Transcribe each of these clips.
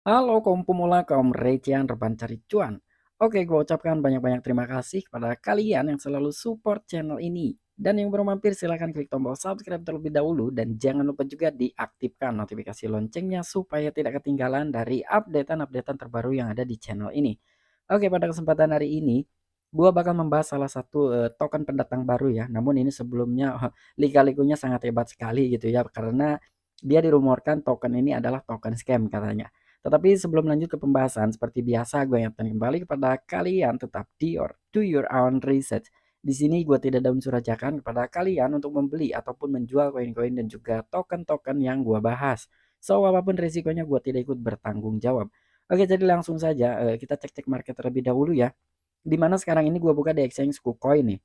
Halo kaum pemula, kaum recehan reban cari cuan. Oke, gue ucapkan banyak-banyak terima kasih kepada kalian yang selalu support channel ini. Dan yang baru mampir silahkan klik tombol subscribe terlebih dahulu. Dan jangan lupa juga diaktifkan notifikasi loncengnya supaya tidak ketinggalan dari updatean-updatean terbaru yang ada di channel ini. Oke, pada kesempatan hari ini, gue bakal membahas salah satu token pendatang baru ya. Namun ini sebelumnya lika-likunya sangat hebat sekali gitu ya. Karena dia dirumorkan token ini adalah token scam katanya. Tetapi sebelum lanjut ke pembahasan, seperti biasa gue ingatkan kembali kepada kalian tetap do your own research. Di sini gue tidak ada unsur ajakan kepada kalian untuk membeli ataupun menjual koin-koin dan juga token-token yang gue bahas. So, apapun risikonya gue tidak ikut bertanggung jawab. Oke, jadi langsung saja kita cek-cek market terlebih dahulu ya. Dimana sekarang ini gue buka di exchange KuCoin nih.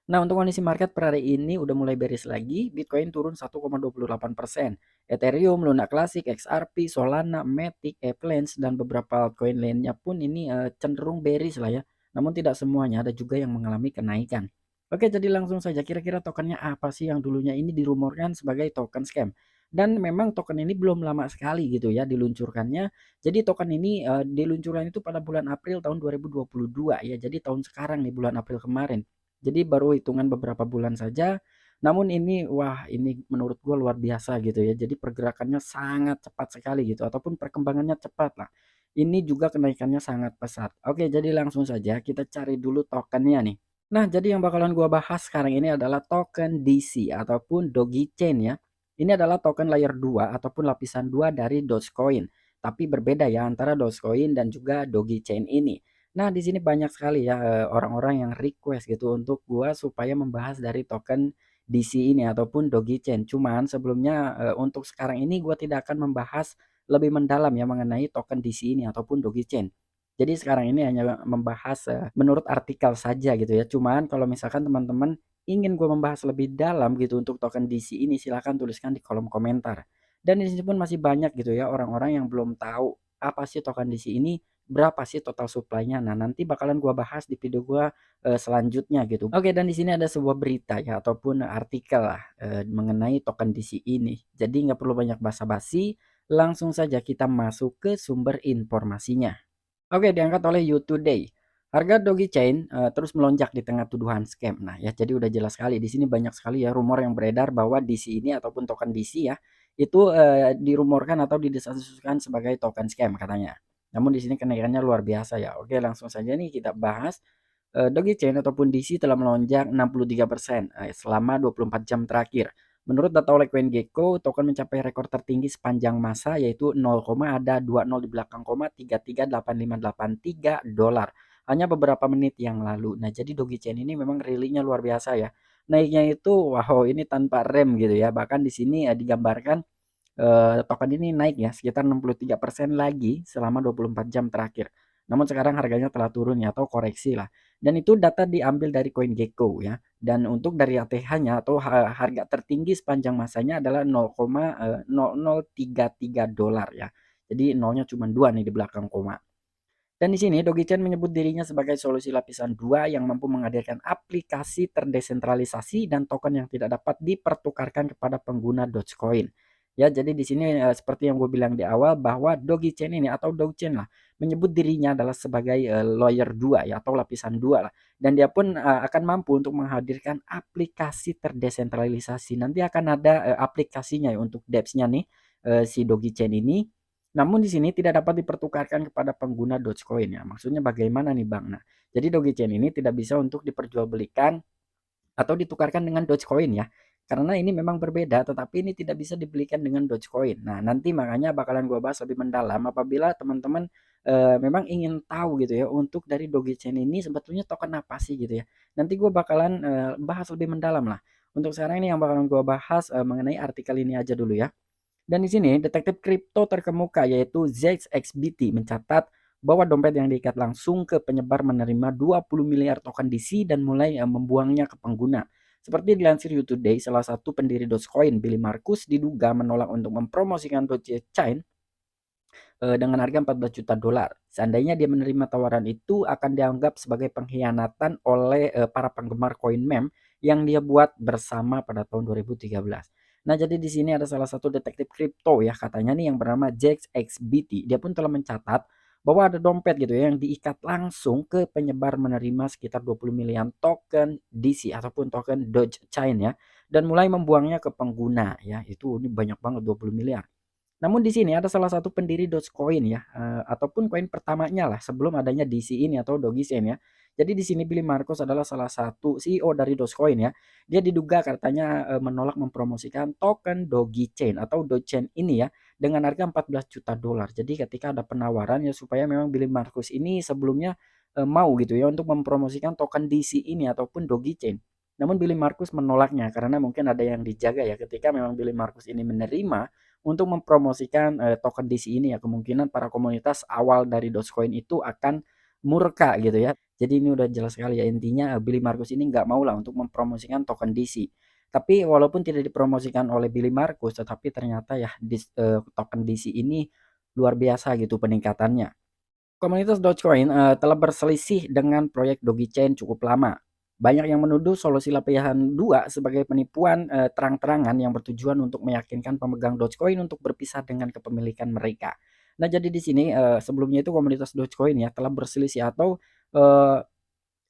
Nah, untuk kondisi market per hari ini udah mulai bearish lagi. Bitcoin turun 1,28%. Ethereum, Luna Classic, XRP, Solana, Matic, Avalanche, dan beberapa altcoin lainnya pun ini cenderung bearish lah ya. Namun tidak semuanya, ada juga yang mengalami kenaikan. Oke, jadi langsung saja kira-kira tokennya apa sih yang dulunya ini dirumorkan sebagai token scam. Dan memang token ini belum lama sekali gitu ya diluncurkannya. Jadi token ini diluncurkan itu pada bulan April tahun 2022 ya. Jadi tahun sekarang nih bulan April kemarin. Jadi baru hitungan beberapa bulan saja. Namun ini wah ini menurut gue luar biasa gitu ya. Jadi pergerakannya sangat cepat sekali gitu ataupun perkembangannya cepat lah. Ini juga kenaikannya sangat pesat. Oke, jadi langsung saja kita cari dulu tokennya nih. Nah, jadi yang bakalan gua bahas sekarang ini adalah token DC ataupun Doge Chain ya. Ini adalah token layer 2 ataupun lapisan 2 dari Dogecoin. Tapi berbeda ya antara Dogecoin dan juga Doge Chain ini. Nah, di sini banyak sekali ya orang-orang yang request gitu untuk gua supaya membahas dari token DC ini ataupun Doge Chain. Cuman sebelumnya untuk sekarang ini gua tidak akan membahas lebih mendalam ya mengenai token DC ini ataupun Doge Chain. Jadi sekarang ini hanya membahas menurut artikel saja gitu ya. Cuman kalau misalkan teman-teman ingin gue membahas lebih dalam gitu untuk token DC ini silahkan tuliskan di kolom komentar. Dan di sini pun masih banyak gitu ya orang-orang yang belum tahu apa sih token DC ini, berapa sih total supply-nya. Nah, nanti bakalan gua bahas di video gua selanjutnya gitu. Oke, dan di sini ada sebuah berita ya ataupun artikel lah mengenai token DC ini. Jadi nggak perlu banyak basa-basi, langsung saja kita masuk ke sumber informasinya. Oke, diangkat oleh You Today. Harga Dogecoin terus melonjak di tengah tuduhan scam. Nah, ya jadi udah jelas sekali di sini banyak sekali ya rumor yang beredar bahwa DC ini ataupun token DC ya, itu dirumorkan atau didesas-desuskan sebagai token scam katanya. Namun di sini kenaikannya luar biasa ya. Oke, langsung saja nih kita bahas Dogecoin ataupun DC telah melonjak 63% selama 24 jam terakhir. Menurut data oleh CoinGecko, token mencapai rekor tertinggi sepanjang masa yaitu 0, ada 20 di belakang koma 338583 dolar. Hanya beberapa menit yang lalu. Nah, jadi Dogecoin ini memang rally-nya luar biasa ya. Naiknya itu wow, ini tanpa rem gitu ya. Bahkan di sini digambarkan token ini naik ya sekitar 63% lagi selama 24 jam terakhir. Namun sekarang harganya telah turun ya atau koreksi lah. Dan itu data diambil dari CoinGecko ya. Dan untuk dari ATH-nya atau harga tertinggi sepanjang masanya adalah 0,0033 dolar ya. Jadi nolnya cuma 2 nih di belakang koma. Dan di sini Dogecoin menyebut dirinya sebagai solusi lapisan 2 yang mampu menghadirkan aplikasi terdesentralisasi dan token yang tidak dapat dipertukarkan kepada pengguna Dogecoin. Ya, jadi di sini seperti yang gue bilang di awal bahwa Dogecoin ini atau Dogecoin lah menyebut dirinya adalah sebagai layer 2 ya atau lapisan 2 lah. Dan dia pun akan mampu untuk menghadirkan aplikasi terdesentralisasi. Nanti akan ada aplikasinya ya untuk dApps-nya nih si Dogecoin ini. Namun di sini tidak dapat dipertukarkan kepada pengguna Dogecoin ya. Maksudnya bagaimana nih Bang? Nah, jadi Dogecoin ini tidak bisa untuk diperjualbelikan atau ditukarkan dengan Dogecoin ya. Karena ini memang berbeda, tetapi ini tidak bisa dibelikan dengan Dogecoin. Nah, nanti makanya bakalan gua bahas lebih mendalam apabila teman-teman memang ingin tahu gitu ya untuk dari Dogecoin ini sebetulnya token apa sih gitu ya. Nanti gua bakalan bahas lebih mendalam lah. Untuk sekarang ini yang bakalan gua bahas mengenai artikel ini aja dulu ya. Dan di sini detektif kripto terkemuka yaitu ZXBT mencatat bahwa dompet yang diikat langsung ke penyebar menerima 20 miliar token DC dan mulai membuangnya ke pengguna. Seperti dilansir You Today, salah satu pendiri Dogecoin, Billy Marcus, diduga menolak untuk mempromosikan Dogecoin dengan harga 14 juta dolar. Seandainya dia menerima tawaran itu akan dianggap sebagai pengkhianatan oleh para penggemar koin meme yang dia buat bersama pada tahun 2013. Nah, jadi di sini ada salah satu detektif kripto ya, katanya nih yang bernama Jax XBT. Dia pun telah mencatat bahwa ada dompet gitu ya yang diikat langsung ke penyebar menerima sekitar 20 miliar token DC ataupun token Dogecoin ya, dan mulai membuangnya ke pengguna ya. Itu ini banyak banget 20 miliar. Namun di sini ada salah satu pendiri Dogecoin ya, ataupun koin pertamanya lah sebelum adanya DC ini atau Dogecoin ya. Jadi di sini Billy Marcus adalah salah satu CEO dari Dogecoin ya. Dia diduga katanya menolak mempromosikan token Dogecoin atau Dogecoin ini ya dengan harga 14 juta dolar. Jadi ketika ada penawaran ya supaya memang Billy Marcus ini sebelumnya mau gitu ya untuk mempromosikan token DC ini ataupun Dogecoin. Namun Billy Marcus menolaknya karena mungkin ada yang dijaga ya ketika memang Billy Marcus ini menerima untuk mempromosikan token DC ini ya, kemungkinan para komunitas awal dari Dogecoin itu akan murka gitu ya. Jadi ini udah jelas sekali ya, intinya Billy Marcus ini nggak mau lah untuk mempromosikan token DC. Tapi walaupun tidak dipromosikan oleh Billy Marcus, tetapi ternyata ya token DC ini luar biasa gitu peningkatannya. Komunitas Dogecoin telah berselisih dengan proyek Dogecoin cukup lama. Banyak yang menuduh solusi lapisan 2 sebagai penipuan terang-terangan yang bertujuan untuk meyakinkan pemegang Dogecoin untuk berpisah dengan kepemilikan mereka. Nah, jadi di sini sebelumnya itu komunitas Dogecoin ya telah berselisih atau eh,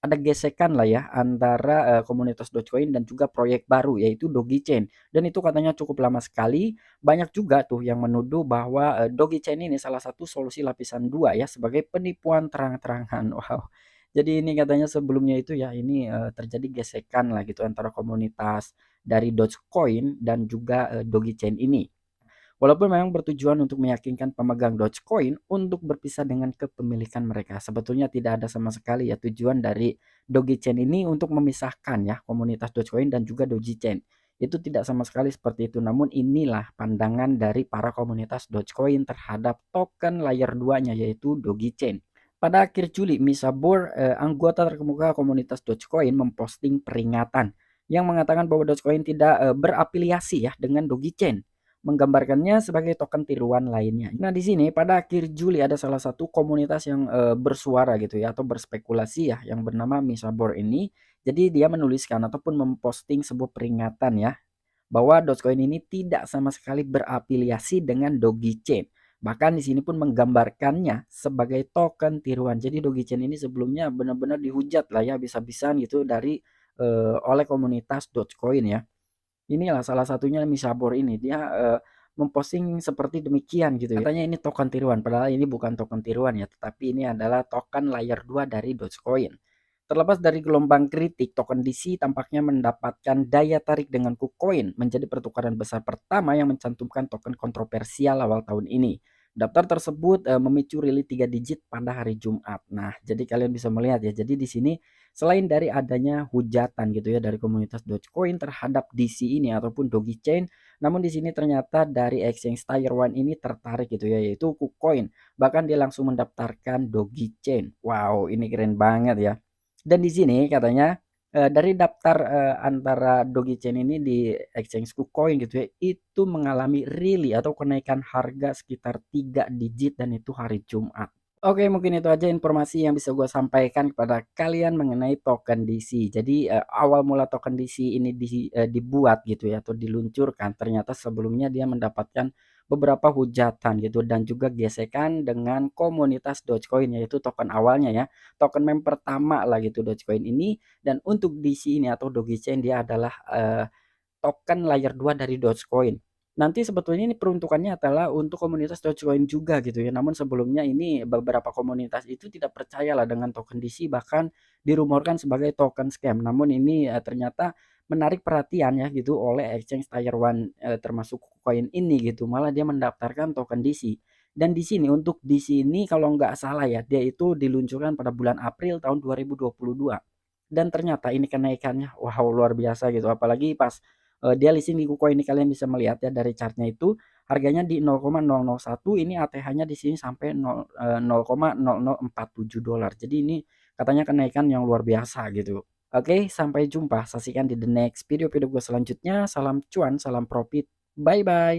ada gesekan lah ya antara komunitas Dogecoin dan juga proyek baru yaitu Dogechain, dan itu katanya cukup lama sekali. Banyak juga tuh yang menuduh bahwa Dogechain ini salah satu solusi lapisan 2 ya sebagai penipuan terang-terangan. Wow. Jadi ini katanya sebelumnya itu ya ini terjadi gesekan lah gitu antara komunitas dari Dogecoin dan juga Dogechain ini. Walaupun memang bertujuan untuk meyakinkan pemegang Dogecoin untuk berpisah dengan kepemilikan mereka. Sebetulnya tidak ada sama sekali ya tujuan dari Dogechain ini untuk memisahkan ya komunitas Dogecoin dan juga Dogechain. Itu tidak sama sekali seperti itu. Namun inilah pandangan dari para komunitas Dogecoin terhadap token layer 2-nya yaitu Dogechain. Pada akhir Juli, Misha Bor, anggota terkemuka komunitas Dogecoin memposting peringatan yang mengatakan bahwa Dogecoin tidak berafiliasi ya dengan Dogechain, menggambarkannya sebagai token tiruan lainnya. Nah, di sini pada akhir Juli ada salah satu komunitas yang bersuara gitu ya atau berspekulasi ya yang bernama Misabor ini. Jadi dia menuliskan ataupun memposting sebuah peringatan ya bahwa Dogecoin ini tidak sama sekali berafiliasi dengan Dogechain. Bahkan di sini pun menggambarkannya sebagai token tiruan. Jadi Dogechain ini sebelumnya benar-benar dihujat lah ya bisa-bisaan gitu dari oleh komunitas Dogecoin ya. Inilah salah satunya Misabor ini, dia memposting seperti demikian gitu ya. Katanya ini token tiruan, padahal ini bukan token tiruan ya, tetapi ini adalah token layer 2 dari Dogecoin. Terlepas dari gelombang kritik, token DC tampaknya mendapatkan daya tarik dengan KuCoin menjadi pertukaran besar pertama yang mencantumkan token kontroversial awal tahun ini. Daftar tersebut memicu rilis 3 digit pada hari Jumat. Nah, jadi kalian bisa melihat ya. Jadi di sini selain dari adanya hujatan gitu ya dari komunitas Dogecoin terhadap DC ini ataupun Dogechain, namun di sini ternyata dari exchange Tier 1 ini tertarik gitu ya yaitu KuCoin. Bahkan dia langsung mendaftarkan Dogechain. Wow, ini keren banget ya. Dan di sini katanya dari daftar antara Dogechain ini di exchange KuCoin gitu ya, itu mengalami rally atau kenaikan harga sekitar 3 digit dan itu hari Jumat. Oke, mungkin itu aja informasi yang bisa gue sampaikan kepada kalian mengenai token DC. Jadi awal mula token DC ini dibuat gitu ya atau diluncurkan, ternyata sebelumnya dia mendapatkan beberapa hujatan gitu dan juga gesekan dengan komunitas Dogecoin yaitu token awalnya ya, token meme pertama lah gitu Dogecoin ini. Dan untuk DC ini atau Dogechain dia adalah token layer 2 dari Dogecoin. Nanti sebetulnya ini peruntukannya adalah untuk komunitas Dogecoin juga gitu ya. Namun sebelumnya ini beberapa komunitas itu tidak percaya lah dengan token DC, bahkan dirumorkan sebagai token scam. Namun ini ternyata menarik perhatian ya gitu oleh exchange Tier 1 termasuk koin ini gitu. Malah dia mendaftarkan token DC. Dan di sini untuk di sini kalau nggak salah ya dia itu diluncurkan pada bulan April tahun 2022. Dan ternyata ini kenaikannya wow luar biasa gitu. Apalagi pas dia listing di KuCoin ini kalian bisa melihat ya dari chartnya itu harganya di 0,001, ini ATH-nya di sini sampai 0,0047 dolar. Jadi ini katanya kenaikan yang luar biasa gitu. Oke, sampai jumpa. Saksikan di the next video-video gue selanjutnya. Salam cuan, salam profit. Bye bye.